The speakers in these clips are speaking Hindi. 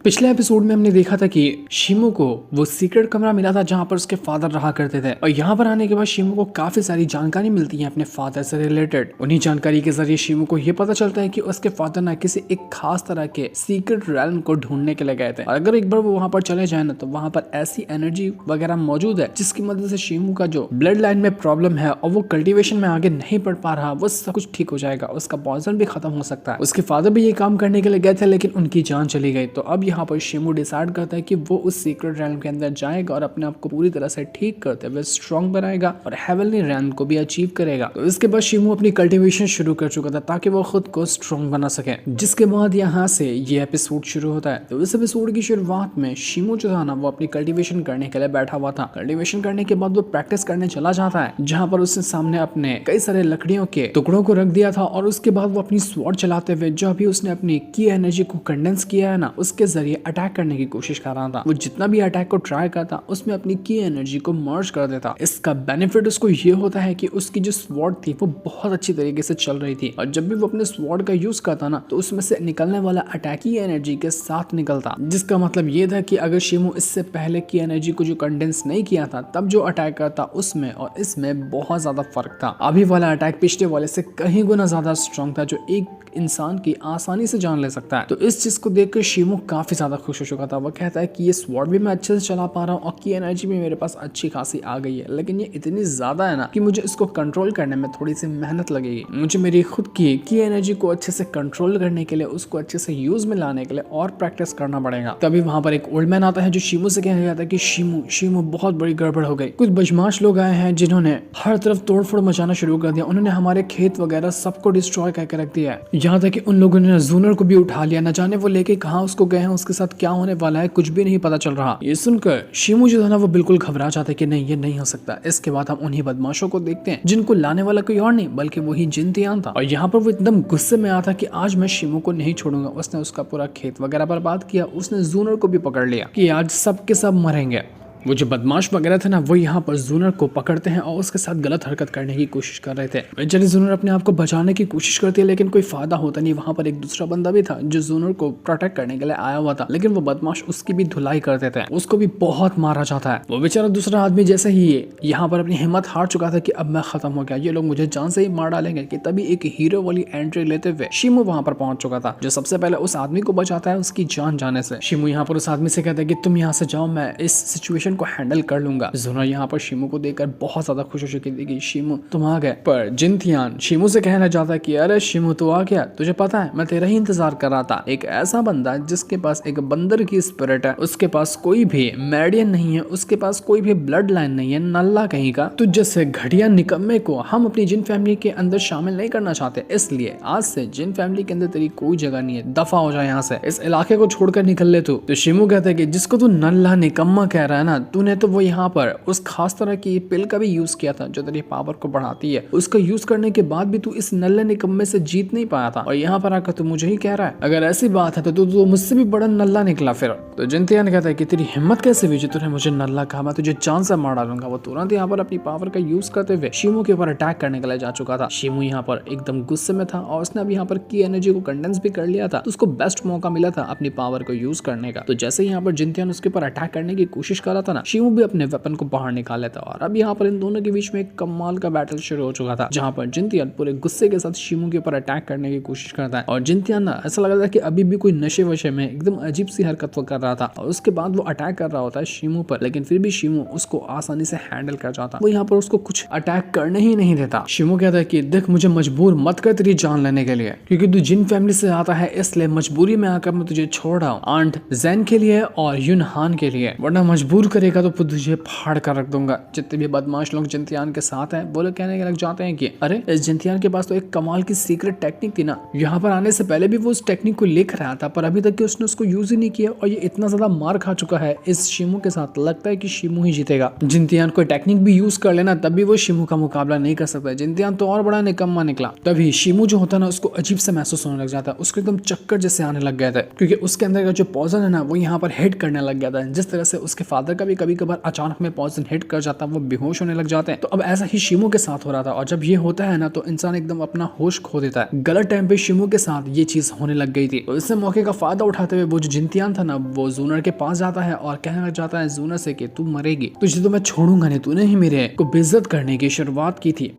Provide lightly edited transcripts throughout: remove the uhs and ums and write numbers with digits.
पिछले एपिसोड में हमने देखा था कि शिमू को वो सीक्रेट कमरा मिला था जहाँ पर उसके फादर रहा करते थे और यहाँ पर आने के बाद शिमू को काफी सारी जानकारी मिलती है अपने फादर से रिलेटेड। उन्हीं जानकारी के जरिए शिमू को ये पता चलता है कि उसके फादर ना किसी एक खास तरह के सीक्रेट रैल्म को ढूंढने के लिए गए थे और अगर एक बार वो वहाँ पर चले जाए ना तो वहाँ पर ऐसी एनर्जी वगैरह मौजूद है जिसकी मदद से शिमू का जो ब्लड लाइन में प्रॉब्लम है और वो कल्टिवेशन में आगे नहीं बढ़ पा रहा वो सब कुछ ठीक हो जाएगा, उसका पॉइजन भी खत्म हो सकता है। उसके फादर भी ये काम करने के लिए गए थे लेकिन उनकी जान चली गई। तो अब यहाँ पर शिमू डिसाइड करता है कि वो उस सीक्रेट रैल्म के अंदर जाएगा और अपने आप को पूरी तरह से ठीक करते हुए स्ट्रॉन्ग बनाएगा और हेवनली रैल्म को भी अचीव करेगा। तो इसके बाद शिमू अपनी कल्टिवेशन शुरू कर चुका था ताकि वो खुद को स्ट्रॉन्ग बना सके। जिसके बाद यहाँ से ये एपिसोड शुरू होता है। तो इस एपिसोड की शुरुआत में शिमू जो था ना वो अपनी कल्टिवेशन करने के लिए बैठा हुआ था। कल्टिवेशन करने के बाद वो प्रैक्टिस करने चला जाता है जहाँ पर उसने सामने अपने कई सारे लकड़ियों के टुकड़ों को रख दिया था और उसके बाद वो अपनी स्वॉर्ड चलाते हुए जो अभी उसने अपनी की एनर्जी को कंडेंस किया है ना उसके जरिए अटैक करने की कोशिश कर रहा था। वो जितना भी अटैक को ट्राई करता उसमें अपनी की एनर्जी को मर्ज कर देता। इसका बेनिफिट उसको ये होता है कि उसकी जो स्वॉर्ड थी वो बहुत अच्छी तरीके से चल रही थी और जब भी वो अपने स्वॉर्ड का यूज करता ना तो उसमें से निकलने वाला अटैक की एनर्जी के साथ निकलता। जिसका मतलब ये था कि अगर शिमू इससे पहले की एनर्जी को जो कंडेंस नहीं किया था तब जो अटैक करता उसमें और इसमें बहुत ज्यादा फर्क था। अभी वाला अटैक पिछले वाले से कहीं गुना ज्यादा स्ट्रॉन्ग था जो एक इंसान की आसानी से जान ले सकता है। तो इस चीज को देखकर शिमू काफी ज्यादा खुश हो चुका था। वो कहता है कि ये स्वॉर्ड भी मैं अच्छे से चला पा रहा हूँ और की एनर्जी भी मेरे पास अच्छी खासी आ गई है, लेकिन ये इतनी ज्यादा है ना कि मुझे इसको कंट्रोल करने में थोड़ी सी मेहनत लगेगी। मुझे मेरी खुद की एनर्जी को अच्छे से कंट्रोल करने के लिए उसको अच्छे से यूज में लाने के लिए और प्रैक्टिस करना पड़ेगा। तभी वहां पर एक ओल्ड मैन आता है जो शिमू से कहने जाता है कि शिमू बहुत बड़ी गड़बड़ हो गई। कुछ बदमाश लोग आए हैं जिन्होंने हर तरफ तोड़फोड़ मचाना शुरू कर दिया। उन्होंने हमारे खेत वगैरह सबको डिस्ट्रॉय करके रख दिया है। यहाँ तक कि उन लोगों ने जूनर को भी उठा लिया। न जाने वो लेके कहाँ उसको गए हैं, उसके साथ क्या होने वाला है कुछ भी नहीं पता चल रहा। ये सुनकर शिमू जो था ना वो बिल्कुल घबरा जाता है कि नहीं ये नहीं हो सकता। इसके बाद हम उन्हीं बदमाशों को देखते हैं जिनको लाने वाला कोई और नहीं बल्कि वही जिनतियान था। और यहाँ पर वो एकदम गुस्से में आता कि आज मैं शिमू को नहीं छोड़ूंगा। उसने उसका पूरा खेत वगैरह बर्बाद किया। उसने जूनर को भी पकड़ लिया कि आज सब के सब मरेंगे। वो जो बदमाश वगैरह थे ना वो यहाँ पर जूनर को पकड़ते हैं और उसके साथ गलत हरकत करने की कोशिश कर रहे थे। बेचारी जूनर अपने आप को बचाने की कोशिश करती है लेकिन कोई फायदा होता नहीं। वहाँ पर एक दूसरा बंदा भी था जो जूनर को प्रोटेक्ट करने के लिए आया हुआ था लेकिन वो बदमाश उसकी भी धुलाई करते थे। उसको भी बहुत मारा जाता है। वो बेचारा दूसरा आदमी जैसे ही यहाँ पर अपनी हिम्मत हार चुका था कि अब मैं खत्म हो गया, ये लोग मुझे जान से ही मार डालेंगे कि तभी एक हीरो वाली एंट्री लेते हुए शिमू वहाँ पर पहुंच चुका था जो सबसे पहले उस आदमी को बचाता है उसकी जान जाने से। शिमू यहाँ पर उस आदमी से कहता है कि तुम यहाँ से जाओ, मैं इस सिचुएशन को हैंडल कर लूंगा। जूनर यहाँ पर शिमू को देखकर बहुत ज्यादा खुश हो चुकी थी कि शिमू तुम आ गए। पर जिनतियान शिमू से कहना चाहता है कि अरे शिमू तू आ गया, तुझे पता है मैं तेरा ही इंतजार कर रहा था। एक ऐसा बंदा जिसके पास एक बंदर की स्पिरिट है, उसके पास कोई भी मेडियन नहीं है, उसके पास कोई भी ब्लड लाइन नहीं है, नल्ला कहीं का। तुझ जैसे घटिया निकम्मे को हम अपनी जिन फैमिली के अंदर शामिल नहीं करना चाहते, इसलिए आज से जिन फैमिली के अंदर तेरी कोई जगह नहीं है, दफा हो जाए यहाँ से, इस इलाके को छोड़कर निकल ले तू। तो शिमू कहता है कि जिसको तू नल्ला निकम्मा कह रहा है ना, तूने तो वो यहाँ पर उस खास तरह की पिल का भी यूज किया था जो तेरी पावर को बढ़ाती है। उसका यूज करने के बाद भी तू इस नल्ले निकम्मे से जीत नहीं पाया था और यहाँ पर आकर तू मुझे ही कह रहा है। अगर ऐसी बात है तो तू मुझसे भी बड़ा नल्ला निकला फिर। तो जिनतियान कहता है कि तेरी हिम्मत कैसे हुई जो तूने मुझे नल्ला कहा, मैं तुझे जान से मार डालूंगा। वो तुरंत यहाँ पर अपनी पावर का यूज करते हुए शिमू के ऊपर अटैक करने के लिए जा चुका था। शिमू यहाँ पर एकदम गुस्से में था और उसने अब यहाँ पर की एनर्जी को कंडेंस भी कर लिया था। तो उसको बेस्ट मौका मिला था अपनी पावर को यूज करने का। तो जैसे यहाँ पर जिनतियान उसके ऊपर अटैक करने की कोशिश कर रहा था ना, शिमू भी अपने वेपन को बाहर निकाल लेता और अब यहाँ पर इन दोनों के बीच में एक कमाल का बैटल शुरू हो चुका था जहाँ पर जिनतियान पूरे गुस्से के साथ शिमू के ऊपर अटैक करने की कोशिश करता है। और जिनतियान ना ऐसा लग रहा था कि अभी भी कोई नशे वशे में एकदम अजीब सी हरकत कर रहा था और उसके बाद वो अटैक कर रहा होता है शिमू पर, लेकिन फिर भी शिमू उसको आसानी से हैंडल कर जाता। वो यहाँ पर उसको कुछ अटैक करने ही नहीं देता। शिमू कहता है कि देख मुझे मजबूर मत कर तेरी जान लेने के लिए, क्योंकि तू जिन फैमिली से आता है इसलिए मजबूरी में आकर मैं तुझे छोड़ रहा हूँ, आंट जैन के लिए और यूनहान के लिए, वरना मजबूर करेगा तो तुझे फाड़ कर रख दूंगा। जितने भी बदमाश लोग जिनतियान के साथ हैं वो लोग कहने लग जाते हैं कि अरे इस जिनतियान के पास तो एक कमाल की सीक्रेट टेक्निक थी ना, यहाँ पर आने से पहले भी वो उस टेक्निक को लिख रहा था पर अभी तक उसने उसको यूज ही नहीं किया और ये इतना ज्यादा मार खा चुका है इस शिमू के साथ, लगता है कि शिमू ही जीतेगा। जिनतियान कोई टेक्निक भी यूज कर लेना तब भी वो शिमू का मुकाबला नहीं कर सकता। जिनतियान तो और बड़ा निकम्मा निकला। तभी शिमू जो होता है ना उसको अजीब से महसूस होने लग जाता है, उसको एकदम चक्कर जैसे आने लग गया था क्योंकि उसके अंदर का जो पॉइजन है ना वो यहाँ पर हिट करने लग गया था। जिस तरह से उसके फादर का भी कभी कभार अचानक में पॉइजन हिट कर जाता है, वो बेहोश होने लग जाते हैं। तो अब ऐसा ही शिमू के साथ हो रहा था, और जब ये होता है ना तो इंसान एकदम अपना होश खो देता है। गलत टाइम पे शिमू के साथ ये चीज होने लग गई थी। तो इससे मौके का फायदा उठाते हुए वो जो जिनतियान था ना, वो जूनर के पास जाता है और कहने लग जाता है जूनर से कि तू मरेगी, तुझे तो मैं छोड़ूंगा नहीं, तूने ही मेरे को बेइज्जत करने की शुरुआत की थी।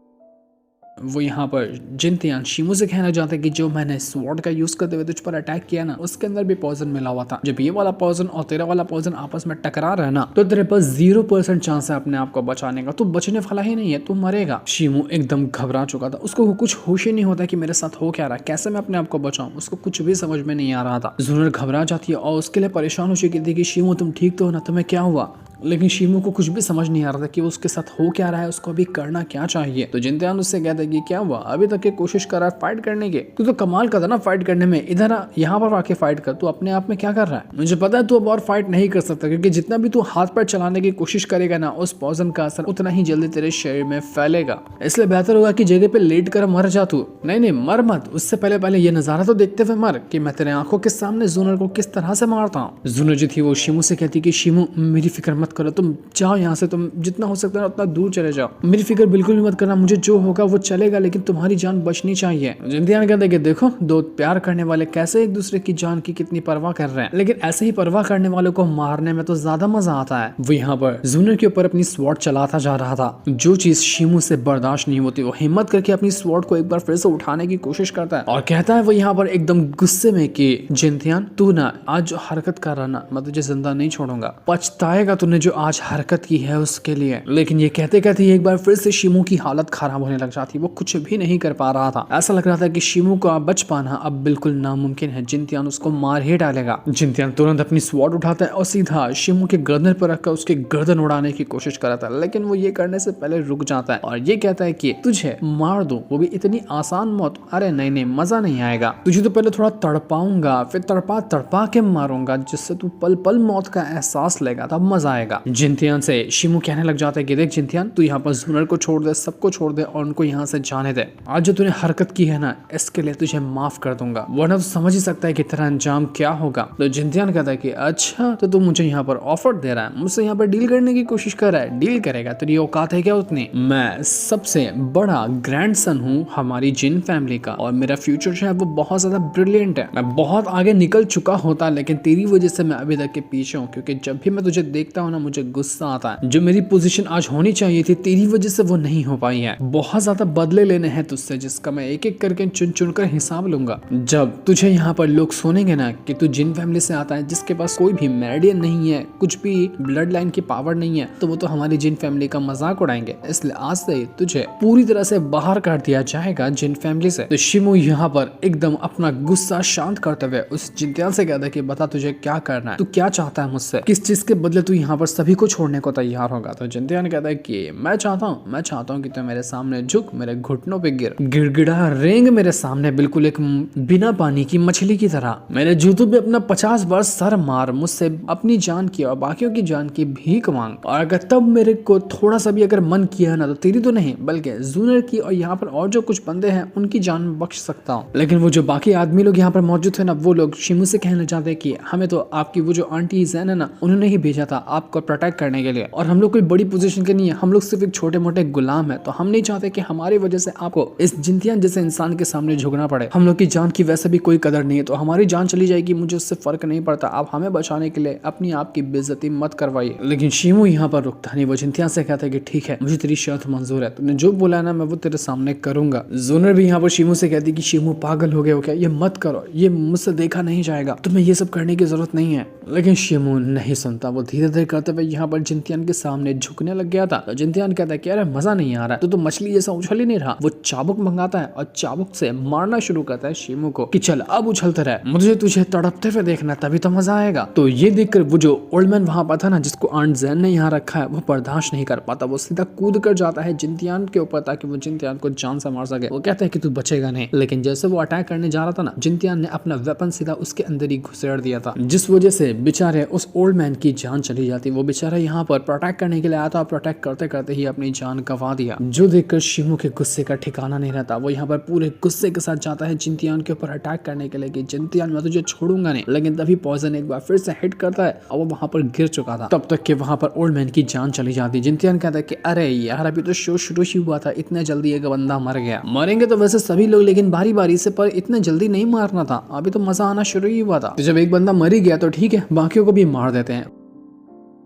वो यहाँ पर जिनतियान शिमू से कहना चाहते हैं कि जो मैंने स्वॉर्ड का यूज करते हुए तुझ पर अटैक किया ना, उसके अंदर भी पॉइजन मिला हुआ था। जब ये वाला पॉइजन और तेरा वाला पॉइजन आपस में टकरा रहा है ना, तो तेरे पास 0% चांस है अपने आप को बचाने का, तू बचने वाला ही नहीं है, तू मरेगा। शिमू एकदम घबरा चुका था, उसको कुछ होश ही नहीं होता कि मेरे साथ हो क्या रहा है, कैसे मैं अपने आप को बचाऊं, उसको कुछ भी समझ में नहीं आ रहा था। जूनर घबरा जाती है और उसके लिए परेशान हो चुकी थी कि शिमू तुम ठीक तो हो ना, तुम्हें क्या हुआ। लेकिन शिमू को कुछ भी समझ नहीं आ रहा था कि उसके साथ हो क्या रहा है, उसको अभी करना क्या चाहिए। तो जिनतियान उससे कहता है कि क्या हुआ, अभी तक ये कोशिश कर रहा है फाइट करने की, तू तो कमाल का था ना फाइट करने में, इधर यहाँ पर आके फाइट कर, तू अपने आप में क्या कर रहा है। मुझे पता है तू अब और फाइट नहीं कर सकता, क्योंकि जितना भी तू हाथ पैर चलाने की कोशिश करेगा ना, उस पॉइजन का असर उतना ही जल्दी तेरे शरीर में फैलेगा, इसलिए बेहतर होगा कि जगह पे लेट कर मर जा तू। नहीं मर मत, उससे पहले ये नजारा तो देखते हुए मर कि मैं तेरे आंखों के सामने जूनर को किस तरह से मारता हूँ। जूनर जो थी वो शिमू से कहती कि शिमू मेरी फिक्र मत करो, तुम जाओ यहाँ से, तुम जितना हो सकता है उतना दूर चले जाओ, मेरी फिक्र बिल्कुल भी मत करना, मुझे जो होगा वो चलेगा, लेकिन तुम्हारी जान बचनी चाहिए। जिनतियान कहते कि देखो दो प्यार करने वाले कैसे एक दूसरे की जान की कितनी परवाह कर रहे हैं, लेकिन ऐसे ही परवाह करने वालों को मारने में तो ज्यादा मजा आता है। वो यहाँ पर जूनर के ऊपर अपनी स्वॉर्ड चलाता जा रहा था। जो चीज शिमू से बर्दाश्त नहीं होती, वो हिम्मत करके अपनी स्वॉर्ड को एक बार फिर से उठाने की कोशिश करता है और कहता है वो यहाँ पर एकदम गुस्से में कि जिनतियान तू ना आज जो हरकत कर रहा ना, मैं तुझे जिंदा नहीं छोड़ूंगा, पछताएगा तूने जो आज हरकत की है उसके लिए। लेकिन ये कहते कहते एक बार फिर से शिमू की हालत खराब होने लग जाती, वो कुछ भी नहीं कर पा रहा था। ऐसा लग रहा था कि शिमू को बच पाना अब बिल्कुल नामुमकिन है, जिनतियान उसको मार ही डालेगा। जिनतियान तुरंत अपनी स्वॉर्ड उठाता है और सीधा शिमू के गर्दन पर रखकर उसके गर्दन उड़ाने की कोशिश करता है, लेकिन वो ये करने से पहले रुक जाता है और ये कहता है कि तुझे मार दूं, वो भी इतनी आसान मौत, अरे नहीं मजा नहीं आएगा, तुझे तो पहले थोड़ा तड़पाऊंगा, फिर तड़पा तड़पा के मारूंगा, जिससे तू पल पल मौत का एहसास लेगा, तब मजा आएगा। जिनतियान से शिमू कहने लग जाता है कि देख जिनतियान तू यहाँ पर जूनर को छोड़ दे, सबको छोड़ दे और उनको यहाँ से जाने दे। आज जो तूने हरकत की है ना, इसके लिए तुझे माफ कर दूंगा, वरना तो समझ ही सकता है कि तेरा अंजाम क्या होगा। तो जिनतियान कहता है कि अच्छा तो तू मुझे यहाँ पर ऑफर दे रहा है, मुझसे यहाँ पर डील करने की कोशिश कर रहा है, डील करेगा, तेरी औकात है क्या उतनी। मैं सबसे बड़ा ग्रैंडसन हूँ हमारी जिन फैमिली का और मेरा फ्यूचर जो है वो बहुत ज्यादा ब्रिलियंट है, मैं बहुत आगे निकल चुका होता, लेकिन तेरी वजह से मैं अभी तक के पीछे हूँ, क्योंकि जब भी मैं तुझे देखता हूँ ना मुझे गुस्सा आता है। जो मेरी पोजीशन आज होनी चाहिए थी तेरी वजह से वो नहीं हो पाई है, बहुत ज्यादा बदले लेने हैं तुझसे, जिसका मैं एक एक करके चुन चुन कर हिसाब लूंगा। जब तुझे यहाँ पर लोग सुनेंगे ना कि तू जिन फैमिली से आता है जिसके पास कोई भी मेरिडियन नहीं है, कुछ भी ब्लड लाइन की पावर नहीं है, तो वो तो हमारी जिन फैमिली का मजाक उड़ाएंगे, इसलिए आज से तुझे पूरी तरह से बाहर कर दिया जाएगा जिन फैमिली से। तो शिमू यहाँ पर एकदम अपना गुस्सा शांत करते हुए उस जिनतियान से कहता है कि बता तुझे क्या करना है, तू क्या चाहता है मुझसे, किस चीज के बदले तू यहाँ पर सभी को छोड़ने को तैयार होगा। तो जिनतियान कहता है कि मैं चाहता हूँ कि तू मेरे सामने झुक, मेरे घुटनों पे गिड़गिड़ा रेंग मेरे सामने, बिल्कुल एक बिना पानी की मछली की तरह, मेरे जूतों पे अपना 50 बार सर मार, मुझसे अपनी जान की और बाकियों की जान की भीख मांग, और अगर तब मेरे को थोड़ा सा भी अगर मन किया ना, तो तेरी तो नहीं बल्कि जूनर की और यहाँ पर और जो कुछ बंदे हैं उनकी जान बख्श सकता हूँ। लेकिन वो जो बाकी आदमी लोग यहाँ पर मौजूद थे ना, वो लोग शिमू से कहना चाहते हैं कि हमें तो आपकी वो जो आंटी जैन है ना, उन्होंने ही भेजा था आपको प्रोटेक्ट करने के लिए, और हम लोग कोई बड़ी पोजीशन के नहीं है, हम लोग सिर्फ एक छोटे मोटे गुलाम है, तो हम नहीं चाहते कि हमारी वजह से आपको इस जिनतियान जैसे इंसान के सामने झुकना पड़े। हम लोग की जान की वैसे भी कोई कदर नहीं है, तो हमारी जान चली जाएगी, मुझे उससे फर्क नहीं पड़ता, आप हमें बचाने के लिए अपनी आप की बेइज्जती मत करवाइए। लेकिन शिमू यहाँ पर रुकता नहीं, वो जिनतियान से कहता है कि ठीक है मुझे तेरी शर्त मंजूर है, तुमने जो बोला ना मैं वो तेरे सामने करूंगा। जूनर भी यहाँ पर शिमू से कहती कि शिमू पागल हो गए हो क्या, ये मत करो, ये मुझसे देखा नहीं जाएगा, तुम्हें ये सब करने की जरूरत नहीं है। लेकिन शिमू नहीं सुनता, वो धीरे धीरे करते हुए यहाँ पर जिनतियान के सामने झुकने लग गया था। तो जिनतियान कहता है कि अरे मजा नहीं आ रहा, तो मछली जैसा उछल ही नहीं रहा। वो चाबुक मंगाता है और चाबुक से मारना शुरू करता है शिमू को कि चल अब उछलते रहे, मुझे तुझे तड़पते हुए देखना, तभी तो मजा आएगा। तो ये देखकर वो जो ओल्ड मैन वहां पर था ना, जिसको आंट जैन ने यहाँ रखा है, वो बर्दाश्त नहीं कर पाता, वो सीधा कूद कर जाता है जिनतियान के ऊपर ताकि वो जिनतियान को जान से मार सके। वो कहता है कि तू बचेगा नहीं, लेकिन जैसे वो अटैक करने जा रहा था ना, जिनतियान ने अपना वेपन सीधा उसके अंदर ही घुसेड़ दिया था, जिस वजह से बेचारे उस ओल्ड मैन की जान चली जाती। वो बेचारा यहाँ पर प्रोटेक्ट करने के लिए आया था और प्रोटेक्ट करते करते ही अपनी जान गंवा दिया। जो देखकर शिमू के गुस्से का ठिकाना नहीं रहता। वो यहाँ पर पूरे गुस्से के साथ जाता है जिनतियान के ऊपर अटैक करने के लिए कि जिनतियान मैं तुझे छोड़ूंगा नहीं, लेकिन तभी पॉइजन एक बार फिर से हिट करता है और वो वहां पर गिर चुका था। तब तक के वहां पर ओल्ड मैन की जान चली जाती। जिनतियान कहता है कि अरे यार अभी तो शो शुरू ही हुआ था, इतने जल्दी एक बंदा मर गया। मरेंगे तो वैसे सभी लोग, लेकिन बारी बारी से, पर इतने जल्दी नहीं मारना था, अभी तो मजा आना शुरू ही हुआ था। तो जब एक बंदा मर ही गया तो ठीक है, बाकियों को भी मार देते हैं।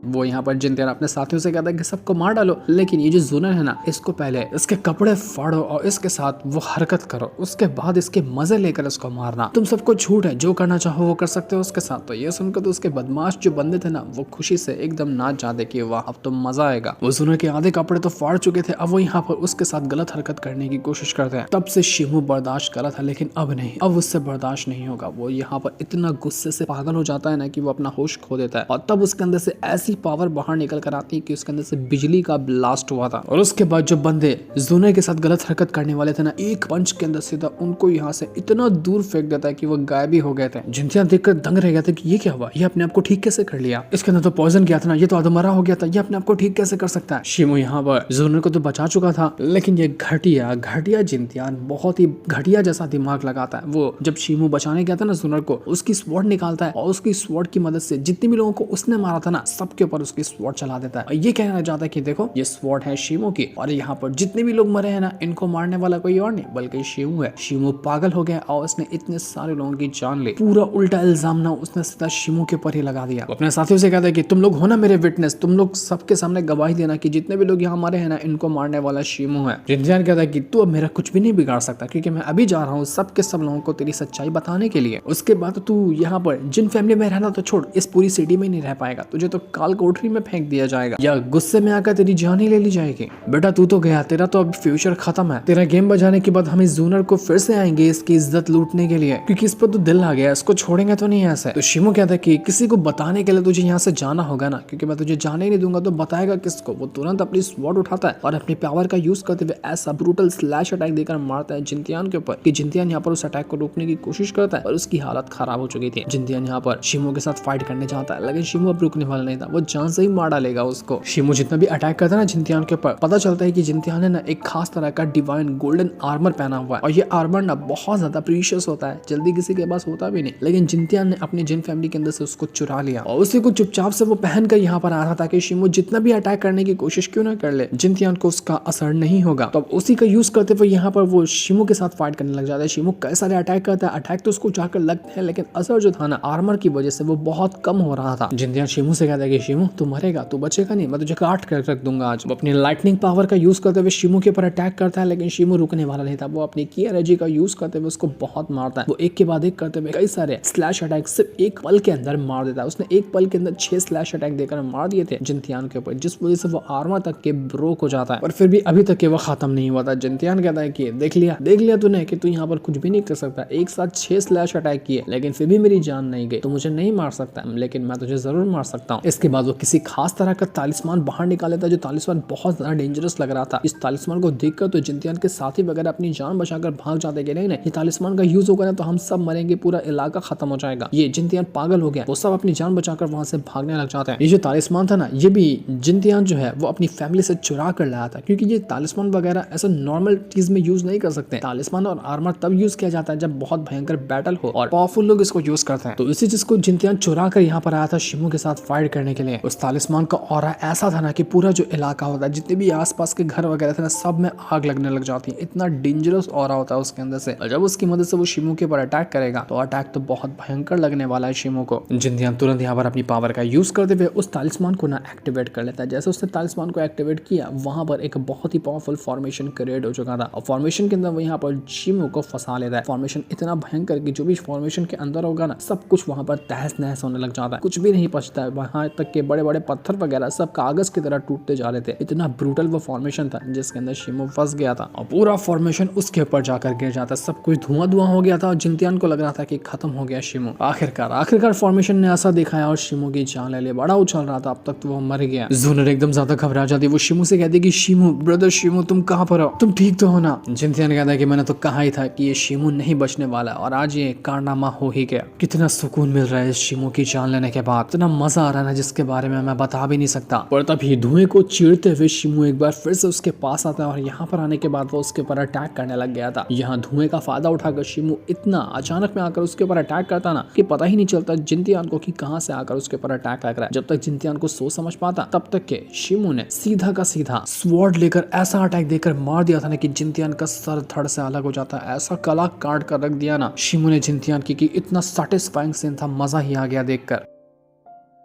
वो यहाँ पर जिनतियान अपने साथियों से कहता है कि सबको मार डालो, लेकिन ये जो जूनर है ना, इसको पहले इसके कपड़े फाड़ो और इसके साथ वो हरकत करो, उसके बाद इसके मजे लेकर इसको मारना। तुम सबको छूट है, जो करना चाहो वो कर सकते हो उसके साथ। तो ये सुनकर तो उसके बदमाश जो बंदे थे ना, वो खुशी से एकदम नाच जाते कि वाह अब तो मजा आएगा। वो जूनर के आधे कपड़े तो फाड़ चुके थे, अब वो यहाँ पर उसके साथ गलत हरकत करने की कोशिश करते हैं। तब से शिमू बर्दाश्त करा था, लेकिन अब नहीं, अब उससे बर्दाश्त नहीं होगा। वो यहाँ पर इतना गुस्से से पागल हो जाता है ना कि वो अपना होश खो देता है और तब उसके अंदर से ऐसी पावर बाहर निकल कर आती है कि उसके अंदर से बिजली का ब्लास्ट हुआ था। और उसके बाद जो बंदे जूनर के साथ गलत हरकत करने वाले थे ना, एक पंच के अंदर सीधा उनको यहाँ से इतना दूर फेंक देता है कि वो गायब ही हो गए थे। जिनतियान देखकर दंग रह गया था कि ये क्या हुआ, ये अपने आप को ठीक कैसे कर लिया, इसके अंदर तो पॉइजन गया था ना, ये तो अधमरा हो गया था, ये अपने आप को ठीक कैसे कर सकता है। शिमू यहाँ पर जूनर को तो बचा चुका था, लेकिन ये घटिया जिनतियान बहुत ही घटिया जैसा दिमाग लगाता है। वो जब शिमू बचाने गया था ना जूनर को, उसकी स्वॉर्ड निकालता है और उसकी स्वॉर्ड की मदद से जितने भी लोगों को उसने मारा था ना, सबके ऊपर उसकी स्वॉर्ड चला देता है। और ये कहना चाहता है कि देखो ये स्वॉर्ड है शिमू की, और यहाँ पर जितने भी लोग मरे हैं ना, इनको मारने वाला कोई और नहीं बल्कि शिमू है। शिमू पागल हो गया और उसने इतने सारे लोगों की जान ली। पूरा उल्टा इल्जाम ना उसने सीधा शिमू के ऊपर ही लगा दिया। अपने साथियों से कहता है कि तुम लोग हो ना मेरे विटनेस, तुम लोग सबके सामने गवाही देना कि जितने भी लोग यहाँ मरे हैं ना, इनको मारने वाला शिमू है। जिनतियान कहता है कि तू अब मेरा कुछ भी नहीं बिगाड़ सकता, क्योंकि मैं अभी जा रहा हूँ सबके सब लोगों को तेरी सच्चाई बताने के लिए। उसके बाद तू यहाँ पर जिन फैमिली में रहना तो छोड़, इस पूरी सिटी में नहीं रह पाएगा, तुझे तो काल कोठरी में फेंक दिया जाएगा या गुस्से में आकर तेरी जान ही ले ली जाएगी। बेटा तू तो गया, तेरा तो अब फ्यूचर खत्म है। तेरा गेम बजाने के बाद हम इस जूनर को फिर से आएंगे इसकी इज्जत लूटने के लिए, क्योंकि इस पर तो दिल आ गया, इसको छोड़ेंगे तो नहीं ऐसे। तो शिमू कहता है कि किसी को बताने के लिए तुझे यहाँ से जाना होगा ना, क्योंकि मैं तुझे जाने ही नहीं दूंगा तो बताएगा किसको। वो तुरंत अपनी स्वॉर्ड उठाता है और अपनी पावर का यूज करते हुए ऐसा ब्रूटल स्लैश अटैक देकर मारता है जिनतियान के ऊपर कि जिनतियान यहाँ पर उस अटैक को रोकने की कोशिश करता है और उसकी हालत खराब हो चुकी थी। जिनतियान यहाँ पर शिमू के साथ फाइट करने चाहता है, लेकिन शिमू अब रुकने वाला नहीं था, वो जान से ही मार डालेगा उसको। शिमू जितना भी अटैक करता है ना जिनतियान के ऊपर, पता चलता है कि जिनतियान ने ना एक खास तरह का डिवाइन गोल्डन आर्मर पहना हुआ है और ये आर्मर ना बहुत ज्यादा प्रीशियस होता है, जल्दी किसी के पास होता भी नहीं, लेकिन जिनतियान ने अपनी जिन फैमिली के अंदर से उसको चुरा लिया और उसी को चुपचाप से वो पहन कर यहाँ पर आया था ताकि शिमू जितना भी अटैक करने की कोशिश क्यों ना कर ले, जिनतियान को उसका असर नहीं होगा। तो उसी का यूज करते हुए यहाँ पर वो शिमू के साथ फाइट करने लग जाता है। शिमू कई सारे अटैक करता है, अटैक तो उसको जाकर लगते हैं, लेकिन असर जो था ना आर्मर की वजह से वो बहुत कम हो रहा था। जिनतियान शिमू से कहता है कि शिमू तू मरेगा, तू बचेगा नहीं, मैं तुझे काट कर रख दूंगा आज। वो अपनी लाइटनिंग पावर का यूज करते हुए शिमू के ऊपर अटैक करता है, लेकिन शिमू रुकने वाला नहीं था। वो अपनी की एनर्जी का यूज करते हुए उसको बहुत मारता है। वो एक के बाद एक करते हुए कई सारे स्लैश अटैक सिर्फ एक पल के अंदर मार देता है। उसने एक पल के अंदर 6 स्लैश अटैक देकर मार दिए थे जिनतियान के ऊपर, जिस वजह से वो आर्मर तक के ब्रोक हो जाता है। और फिर भी अभी तक के वो खत्म नहीं हुआ था। जिनतियान कहता है कि देख लिया तूने कि तू यहाँ पर कुछ भी नहीं कर सकता। एक साथ 6 स्लैश अटैक किए, लेकिन फिर भी मेरी जान नहीं गई। तो मुझे नहीं मार सकता, लेकिन मैं तुझे जरूर मार सकता हूँ। इसके बाद वो किसी खास तरह का तालिस्मान बाहर निकाल लेता है, जो तालिस्मान बहुत ज्यादा डेंजरस लग रहा था। इस तालिस्मान को देखकर तो जिनतियान के साथी वगैरह अपनी जान बचाकर भाग जाते कि नहीं ये तालिस्मान का यूज होगा ना तो हम सब मरेंगे, पूरा इलाका खत्म हो जाएगा। ये जिनतियान पागल हो गया, वो सब अपनी जान बचाकर वहां से भागने लग जाते हैं। ये जो तालिस्मान था ना, ये भी जिनतियान जो है वो अपनी फैमिली से चुरा कर लाया था, क्योंकि ये तालिस्मान वगैरह ऐसा नॉर्मल चीज में यूज नहीं कर सकते। तालिस्मान और आर्मर तब यूज किया जाता है जब बहुत भयंकर बैटल हो और पावरफुल लोग इसको यूज करते हैं। तो इसी चीज को जिनतियान चुरा कर यहाँ पर आया था शिमू के साथ फाइट करने के लिए। उस तालिस्मान का ऑरा ऐसा था ना कि पूरा जो इलाका होता है, जितने भी आसपास के घर वगैरह थे ना, सब में आग लगने लग जाती है। इतना डेंजरस ऑरा होता है उसके अंदर से। और जब उसकी मदद से वो शिमू के ऊपर अटैक करेगा तो अटैक तो बहुत भयंकर लगने वाला है शिमू को। जिनतियान तुरंत यहाँ पर अपनी पावर का यूज करते हुए उस तालिस्मान को ना एक्टिवेट कर लेता है। जैसे उसने तालिस्मान को एक्टिवेट किया, वहां पर एक बहुत ही पावरफुल फॉर्मेशन क्रिएट हो चुका था और फॉर्मेशन के अंदर वो यहाँ पर शिमू को फंसा लेता है। फॉर्मेशन इतना भयंकर कि जो भी फॉर्मेशन के अंदर होगा ना, सब कुछ वहां पर तहस नहस होने लग जाता है, कुछ भी नहीं बचता है। वहां तक के बड़े बड़े पत्थर वगैरह सब कागज की तरह टूटते जा रहे थे। इतना ब्रूटल वो फॉर्मेशन था जिसके अंदर शिमू फंस गया था और पूरा फॉर्मेशन उसके ऊपर जाकर गिर जाता। सब कुछ धुआं हो गया था और जिनतियान को लग रहा था कि खत्म हो गया शिमू। आखिरकार फॉर्मेशन ने ऐसा दिखाया और शिमू की जान ले ली। बड़ा उछल रहा था, अब तक तो वो मर गया। जूनर एकदम ज्यादा घबरा जाती। वो शिमू से कहती कि शिमू ब्रदर शिमू तुम कहाँ पर हो, तुम ठीक तो हो ना। जिनतियान कहता है कि मैंने तो कहा ही था कि ये शिमू नहीं बचने वाला और आज ये कारनामा हो ही गया। कितना सुकून मिल रहा है इस शिमू की जान लेने के बाद, इतना मजा आ रहा है ना जिसके जिसके बारे में मैं बता भी नहीं सकता। पर तभी धुएं को चीरते हुए शिमू एक बार फिर से उसके पास आता है और यहाँ पर आने के बाद वो उसके ऊपर अटैक करने लग गया था। यहाँ धुएं का फायदा उठाकर शिमू इतना अचानक में आकर उसके ऊपर अटैक करता ना कि पता ही नहीं चलता जिनतियान को कि कहां से आकर उसके ऊपर अटैक लग रहा है। जब तक जिनतियान को सोच समझ पाता तब तक के शिमू ने सीधा का सीधा स्वॉर्ड लेकर ऐसा अटैक देकर मार दिया था ना कि जिनतियान का सर धड़ से अलग हो जाता है। ऐसा गला काट कर रख दिया ना शिमू ने जिनतियान की कि इतना सेटिस्फाइंग सीन था, मजा ही आ गया देखकर।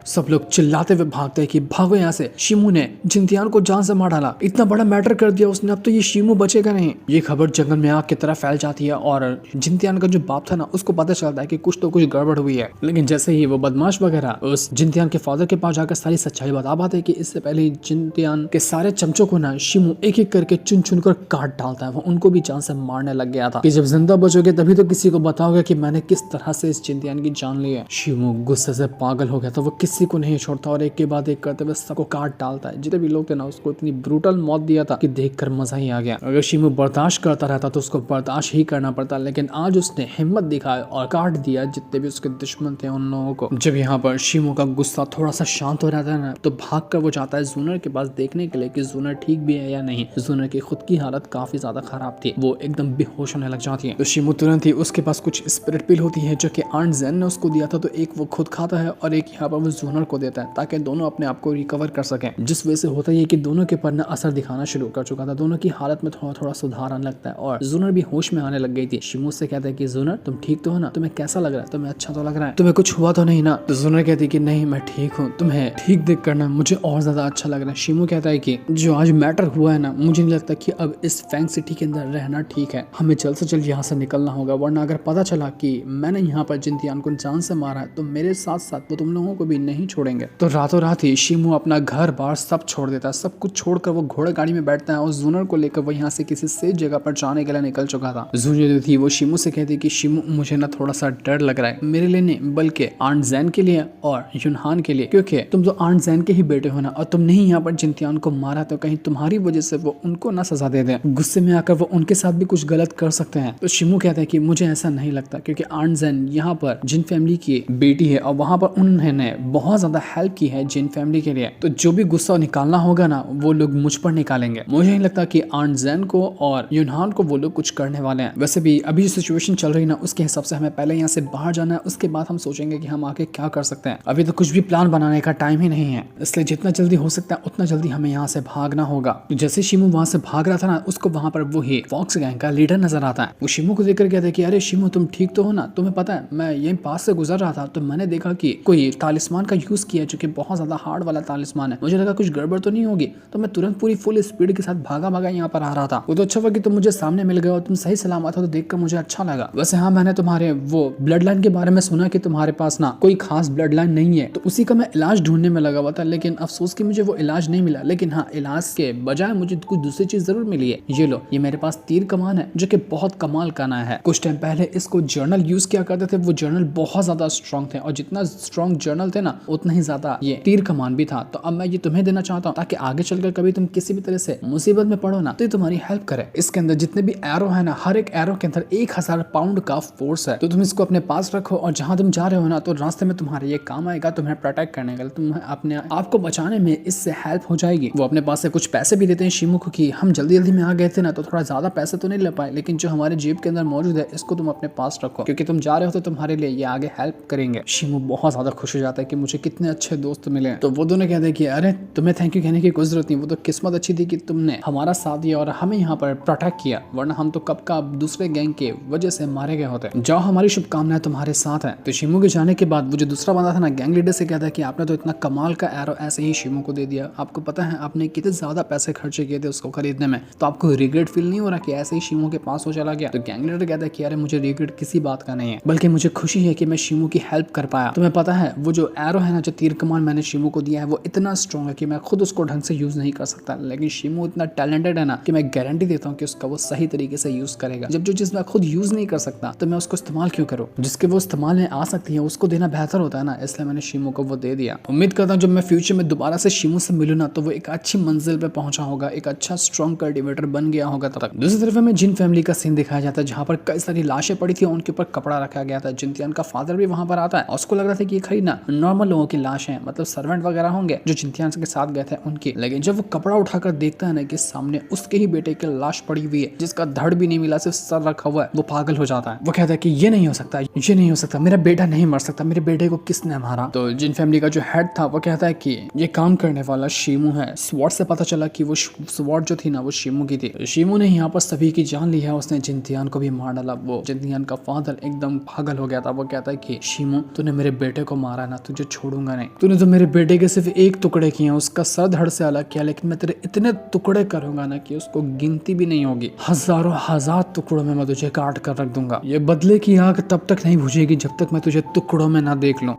सब लोग चिल्लाते हुए भागते हैं कि भागो यहाँ से, शिमू ने जिनतियान को जान से मार डाला, इतना बड़ा मैटर कर दिया उसने, अब तो ये शिमू बचेगा नहीं। ये खबर जंगल में आग की तरह फैल जाती है और जिनतियान का जो बाप था ना उसको पता चलता है कि कुछ तो कुछ गड़बड़ हुई है। लेकिन जैसे ही वो बदमाश वगैरह उस जिनतियान के फादर के पास जाकर सारी सच्चाई बता पाते कि इससे पहले जिनतियान के सारे चमचों को ना शिमू एक एक करके चुन चुन कर काट डालता है, वो उनको भी जान से मारने लग गया था कि जब जिंदा बचोगे तभी तो किसी को बताओगे कि मैंने किस तरह से इस जिनतियान की जान ली है। शिमू गुस्से से पागल हो गया था, वो किसी को नहीं छोड़ता और एक के बाद एक करते हुए सबको काट डालता है। जितने भी लोग थे ना उसको इतनी ब्रूटल मौत दिया था कि देखकर मजा ही आ गया। अगर शिमू बर्दाश्त करता रहता तो उसको बर्दाश्त ही करना पड़ता, लेकिन आज उसने हिम्मत दिखाई और काट दिया जितने भी उसके दुश्मन थे उन लोगों को। जब यहाँ पर शिमू का गुस्सा थोड़ा सा शांत हो जाता है ना तो भाग कर वो जाता है जूनर के पास देखने के लिए कि जूनर ठीक भी है या नहीं। जूनर की खुद की हालत काफी ज्यादा खराब थी, वो एकदम बेहोश होने लग जाती है। तो शिमू तुरंत ही उसके पास कुछ स्पिरिट पिल होती है जो कि आंट जेन ने उसको दिया था, तो एक वो खुद खाता है और एक यहाँ पर वो जूनर को देता है ताकि दोनों अपने आप को रिकवर कर सकें। जिस वजह से होता है कि दोनों के पर असर दिखाना शुरू कर चुका था, दोनों की हालत में थोड़ा थोड़ा सुधार आने लगता है और जूनर भी होश में आने लग गई थी। शिमू से कहता है कि जूनर तुम ठीक तो हो ना, तुम्हें कैसा लग रहा है, तुम्हें अच्छा तो लग रहा है, तुम्हें कुछ हुआ तो नहीं ना। तो जूनर कहती है कि नहीं मैं ठीक हूँ, तुम्हें ठीक देख करना मुझे और ज्यादा अच्छा लग रहा है। शिमू कहता है कि जो आज मैटर हुआ है ना मुझे नहीं लगता कि अब इस फैंग सिटी के अंदर रहना ठीक है, हमें जल्द से जल्द यहाँ से निकलना होगा, वरना अगर पता चला कि मैंने यहाँ पर जिनतियान को जान से मारा है तो मेरे साथ साथ वो तुम लोगों को भी नहीं छोड़ेंगे। तो रातों रात ही शिमू अपना घर बार सब छोड़ देता है, सब कुछ छोड़कर वो घोड़े गाड़ी में बैठता है और जूनर को लेकर वो यहाँ से किसी सेफ जगह पर जाने के लिए निकल चुका था। जूनर जो थी वो शिमू से कहती कि शिमू मुझे ना थोड़ा सा डर लग रहा है, मेरे लिए नहीं बल्कि आंट जैन के लिए और युनहान के लिए, क्योंकि तुम तो आंट जैन के ही बेटे हो ना और तुमने ही यहाँ पर जिनतियान को मारा तो कहीं तुम्हारी वजह से वो उनको ना सजा दे दे, गुस्से में आकर वो उनके साथ भी कुछ गलत कर सकते हैं। तो शिमू कहता है कि मुझे ऐसा नहीं लगता क्योंकि आंट जैन यहाँ पर जिन फैमिली की बेटी है और वहाँ पर उन्होंने बहुत ज्यादा हेल्प की है जिन फैमिली के लिए, तो जो भी गुस्सा निकालना होगा ना वो लोग मुझ पर निकालेंगे। मुझे नहीं लगता कि आंट जैन को और युनहान को वो लोग कुछ करने वाले हैं। वैसे भी अभी जो सिचुएशन चल रही है ना उसके हिसाब से हमें पहले यहाँ से बाहर जाना है, उसके बाद हम सोचेंगे कि हम आगे क्या कर सकते हैं। अभी तो कुछ भी प्लान बनाने का टाइम ही नहीं है, इसलिए जितना जल्दी हो सकता है उतना जल्दी हमें यहाँ से भागना होगा। तो जैसे शिमू वहां से भाग रहा था ना उसको वहां पर वो ही फॉक्स गैंग का लीडर नजर आता है। वो शिमू को देखकर कहता है कि अरे शिमू तुम ठीक तो हो ना, तुम्हें पता है मैं यही पास से गुजर रहा था तो मैंने देखा कि कोई तालिस्मान का यूज किया जो कि बहुत ज्यादा हार्ड वाला तालिस्मान है, मुझे लगा कुछ गड़बड़ तो नहीं होगी, तो मैं तुरंत पूरी फुल स्पीड के साथ भागा भागा यहाँ पर आ रहा था। वो तो अच्छा हुआ कि तुम मुझे सामने मिल गए और तुम सही सलामत हो, तो देखकर मुझे अच्छा लगा। वैसे हाँ मैंने तुम्हारे वो ब्लड लाइन के बारे में सुना कि तुम्हारे पास ना कोई खास ब्लड लाइन नहीं है, तो उसी का मैं इलाज ढूंढने में लगा हुआ था, लेकिन अफसोस कि मुझे वो इलाज नहीं मिला। लेकिन हाँ इलाज के बजाय मुझे कुछ दूसरी चीज जरूर मिली है, ये लो ये मेरे पास तीर कमान है जो कि बहुत कमाल का ना है। कुछ टाइम पहले इसको जर्नल यूज किया करते थे, वो जर्नल बहुत ज्यादा स्ट्रॉन्ग थे और जितना स्ट्रॉन्ग जर्नल थे ना उतना ही ज्यादा ये तीर कमान भी था। तो अब मैं ये तुम्हें देना चाहता हूँ ताकि आगे चलकर कभी तुम किसी भी तरह से मुसीबत में पड़ो ना तो ये तुम्हारी हेल्प करे। इसके अंदर जितने भी एरो है ना हर एक एरो के अंदर 1000 पाउंड का फोर्स है, तो तुम इसको अपने पास रखो और जहां तुम जा रहे हो ना तो रास्ते में तुम्हारे ये काम आएगा, तुम्हें प्रोटेक्ट करने के लिए, तुम्हें अपने आप को बचाने में इससे हेल्प हो जाएगी। वो अपने पास से कुछ पैसे भी देते हैं शिमू को कि हम जल्दी जल्दी में आ गए थे ना तो थोड़ा ज्यादा पैसे तो नहीं ले पाए, लेकिन जो हमारे जेब के अंदर मौजूद है इसको तुम अपने पास रखो क्योंकि तुम जा रहे हो तो तुम्हारे लिए ये आगे हेल्प करेंगे। शिमू बहुत ज्यादा खुश हो जाता है कि मुझे कितने अच्छे दोस्त मिले। तो वो दोनों कहते हैं कि अरे तुम्हें थैंक यू कहने की कोई जरूरत नहीं, वो तो किस्मत अच्छी थी कि तुमने हमारा साथ दिया और हमें यहाँ पर प्रोटेक्ट किया, वरना हम तो कब का दूसरे गैंग के वजह से मारे गए होते। जाओ हमारी शुभकामनाएं तुम्हारे साथ है। तो शिमू के जाने के बाद वो जो दूसरा बंदा था ना गैंग लीडर से कहता है कि आपने तो इतना कमाल का एरो ऐसे ही शिमू को दे दिया, आपको पता है आपने कितने ज्यादा पैसे खर्चे किए थे उसको खरीदने में, तो आपको रिग्रेट फील नहीं हो रहा कि ऐसे ही शिमू के पास हो चला गया। तो गैंग लीडर कहता है कि अरे मुझे रिग्रेट किसी बात का नहीं है, बल्कि मुझे खुशी है कि मैं शिमू की हेल्प कर पाया। तुम्हें पता है वो जो एरो है ना जो तीर कमान मैंने शिमू को दिया है वो इतना स्ट्रॉन्ग है कि मैं खुद उसको ढंग से यूज नहीं कर सकता, लेकिन शिमू इतना टैलेंटेड है ना कि मैं गारंटी देता हूँ कि उसका वो सही तरीके से यूज करेगा। जब जो चीज मैं खुद यूज नहीं कर सकता तो मैं उसको इस्तेमाल क्यों करूँ, जिसके वो इस्तेमाल में आ सकती है उसको देना बेहतर होता है ना, इसलिए मैंने शिमू को वो दे दिया। उम्मीद करता हूँ जब मैं फ्यूचर में दोबारा से शिमू से मिलूँ ना तो वो एक अच्छी मंजिल पे पहुंचा होगा, एक अच्छा स्ट्रॉन्ग कल्टिवेटर बन गया होगा। तब तक दूसरी तरफ हमें जिन फैमिली का सीन दिखाया जाता है जहाँ पर कई सारी लाशें पड़ी थी, उनके ऊपर कपड़ा रखा गया था। जिनतियान का फादर भी वहां पर आता है और उसको लग रहा था कि ये खाली ना नॉर्मल नॉर्मल लोगों की लाश है, मतलब सर्वेंट वगैरह होंगे जो जिंतियान के साथ गए थे उनकी। लेकिन जब वो कपड़ा उठाकर देखता है ना कि सामने उसके ही बेटे की लाश पड़ी हुई है जिसका धड़ भी नहीं मिला, सिर्फ सर रखा हुआ है, वो पागल हो जाता है। वो कहता है कि ये नहीं हो सकता, ये नहीं हो सकता, मेरा बेटा नहीं मर सकता, मेरे बेटे को किसने मारा। तो जिन फैमिली का जो हेड था वो कहता है कि ये काम करने वाला शीमू है। स्वॉर्ड से पता चला कि वो स्वॉर्ड जो थी ना वो शीमू की थी। शीमू ने यहाँ पर सभी की जान ली है, उसने जिंतियान को भी मार डाला। वो जिंतियान का फादर एकदम पागल हो गया था। वो कहता है कि शीमू तूने मेरे बेटे को मारा ना, तुझे छोड़ूंगा नहीं। तूने तो मेरे बेटे के सिर्फ एक टुकड़े किए, उसका सर धड़ से अलग किया, लेकिन मैं तेरे इतने टुकड़े करूंगा ना कि उसको गिनती भी नहीं होगी। हजारों हजार टुकड़ों में मैं तुझे काट कर रख दूंगा। ये बदले की आग तब तक नहीं बुझेगी जब तक मैं तुझे टुकड़ों में ना देख लूं।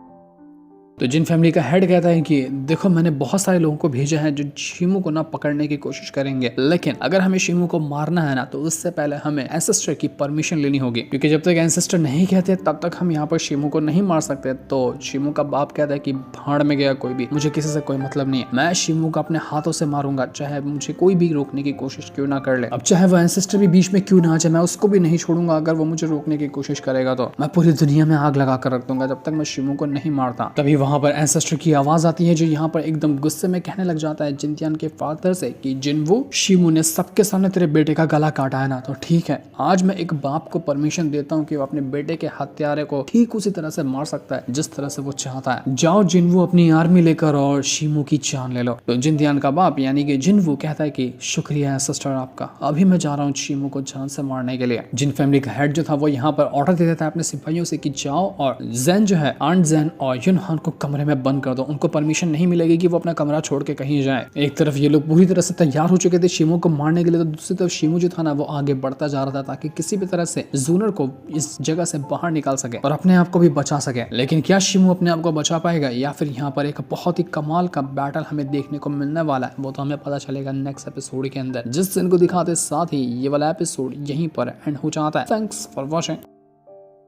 तो जिन फैमिली का हेड कहता है कि देखो मैंने बहुत सारे लोगों को भेजा है जो शीमू को ना पकड़ने की कोशिश करेंगे, लेकिन अगर हमें शीमू को मारना है ना तो उससे पहले हमें एंसेस्टर की परमिशन लेनी होगी, क्योंकि जब तक एंसेस्टर नहीं कहते तब तक हम यहाँ पर शीमू को नहीं मार सकते। तो शीमू का बाप कहता है कि भाड़ में गया कोई भी, मुझे किसी से कोई मतलब नहीं है, मैं शीमू को अपने हाथों से मारूंगा, चाहे मुझे कोई भी रोकने की कोशिश क्यों ना कर ले। अब चाहे वो एंसेस्टर भी बीच में क्यों ना आ जाए, मैं उसको भी नहीं छोड़ूंगा। अगर वो मुझे रोकने की कोशिश करेगा तो मैं पूरी दुनिया में आग लगा कर रख दूंगा जब तक मैं शीमू को नहीं मारता। तभी वहां पर एंसेस्टर की आवाज आती है जो यहाँ पर एकदम गुस्से में कहने लग जाता है जिंतियान के फादर से कि जिनवू, शीमू ने सबके सामने तेरे बेटे का गला काटा है ना, तो ठीक है, आज मैं एक बाप को परमिशन देता हूँ कि वो अपने बेटे के हत्यारे को ठीक उसी तरह से मार सकता है जिस तरह से वो चाहता है। जाओ जिनवू, अपनी आर्मी लेकर और शीमू की जान ले लो। तो जिंतियान का बाप यानी कि जिनवू कहता है कि शुक्रिया है सिस्टर आपका, अभी मैं जा रहा हूँ शीमू को जान से मारने के लिए। जिन फैमिली का हेड जो था वो यहाँ पर ऑर्डर दे देता है अपने सिपाहियों से कि जाओ और जैन जो है, आंट जैन और युनहान को कमरे में बंद कर दो। उनको परमिशन नहीं मिलेगी कि वो अपना कमरा छोड़ के कहीं जाए। एक तरफ ये लोग पूरी तरह से तैयार हो चुके थे शीमू को मारने के लिए, तो दूसरी तरफ शीमू जो था ना वो आगे बढ़ता जा रहा था ताकि किसी भी तरह से जूनर को इस जगह से बाहर निकाल सके और अपने आप को भी बचा सके। लेकिन क्या शीमू अपने आप को बचा पाएगा या फिर यहाँ पर एक बहुत ही कमाल का बैटल हमें देखने को मिलने वाला है, वो तो हमें पता चलेगा नेक्स्ट एपिसोड के अंदर, जिस दिन को दिखाते साथ ही ये वाला एपिसोड यहीं पर एंड हो जाता है। Thanks for watching.